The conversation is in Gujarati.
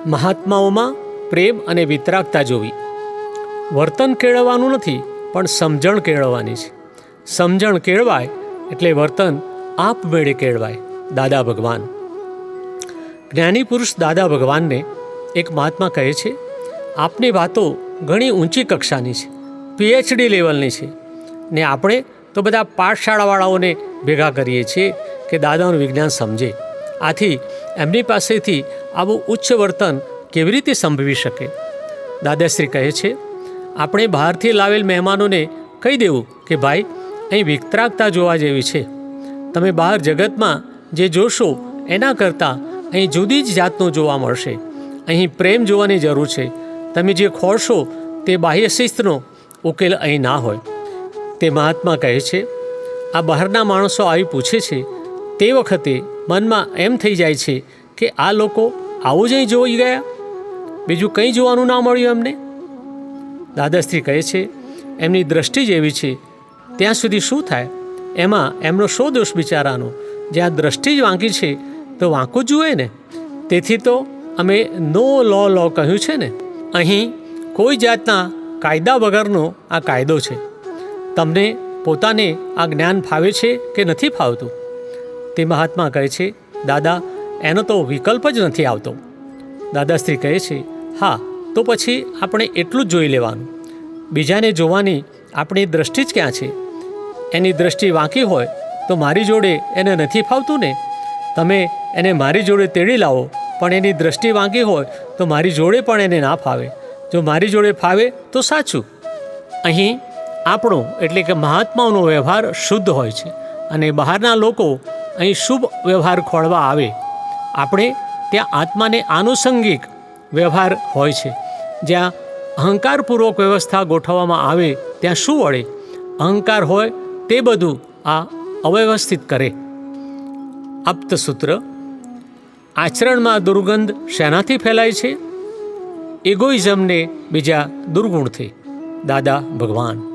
મહાત્માઓમાં પ્રેમ અને વિતરાગતા જોવી. વર્તન કેળવવાનું નથી, પણ સમજણ કેળવવાની છે. સમજણ કેળવાય એટલે વર્તન આપમેળે કેળવાય. દાદા ભગવાન. જ્ઞાની પુરુષ દાદા ભગવાનને એક મહાત્મા કહે છે, આપની વાતો ઘણી ઊંચી કક્ષાની છે, PhD લેવલની છે, ને આપણે તો બધા પાઠશાળાવાળાઓને ભેગા કરીએ છીએ કે દાદાનું વિજ્ઞાન સમજે. આથી એમની પાસેથી આવું ઉચ્ચ વર્તન કેવી રીતે સંભવી શકે? દાદાશ્રી કહે છે, આપણે બહારથી લાવેલ મહેમાનોને કહી દેવું કે ભાઈ, અહીં વિતરાગતા જોવા જેવી છે. તમે બહાર જગતમાં જે જોશો એના કરતાં અહીં જુદી જ જાતનું જોવા મળશે. અહીં પ્રેમ જોવાની જરૂર છે. તમે જે ખોરશો તે બાહ્ય શિસ્તનો ઉકેલ અહીં ના હોય. તે મહાત્મા કહે છે, આ બહારના માણસો આવી પૂછે છે તે વખતે મનમાં એમ થઈ જાય છે કે આ લોકો આવું જ અહીં જોઈ ગયા, બીજું કંઈ જોવાનું ના મળ્યું એમને. દાદાશ્રી કહે છે, એમની દ્રષ્ટિ જ એવી છે, ત્યાં સુધી શું થાય? એમાં એમનો શો દોષ બિચારાનો? જ્યાં દ્રષ્ટિ જ વાંકી છે તો વાંકું જ જુએ ને. તેથી તો અમે નો લો કહ્યું છે ને. અહીં કોઈ જાતના કાયદા વગરનો આ કાયદો છે. તમને પોતાને આ જ્ઞાન ફાવે છે કે નથી ફાવતું? તે મહાત્મા કહે છે, દાદા, એનો તો વિકલ્પ જ નથી આવતો. દાદાશ્રી કહે છે, હા, તો પછી આપણે એટલું જ જોઈ લેવાનું. બીજાને જોવાની આપણી દ્રષ્ટિ જ ક્યાં છે? એની દ્રષ્ટિ વાંકી હોય તો મારી જોડે એને નથી ફાવતું ને. તમે એને મારી જોડે તેડી લાવો, પણ એની દ્રષ્ટિ વાંકી હોય તો મારી જોડે પણ એને ના ફાવે. જો મારી જોડે ફાવે તો સાચું. અહીં આપણો એટલે કે મહાત્માઓનો વ્યવહાર શુદ્ધ હોય છે, અને બહારના લોકો અહીં શુભ વ્યવહાર ખોળવા આવે. આપણે ત્યાં આત્માને આનુષંગિક વ્યવહાર હોય છે. જ્યાં અહંકારપૂર્વક વ્યવસ્થા ગોઠવવામાં આવે ત્યાં શું વળે? અહંકાર હોય તે બધું આ અવ્યવસ્થિત કરે. આપ્તસૂત્ર. આચરણમાં દુર્ગંધ શેનાથી ફેલાય છે? ઇગોઇઝમને બીજા દુર્ગુણથી. દાદા ભગવાન.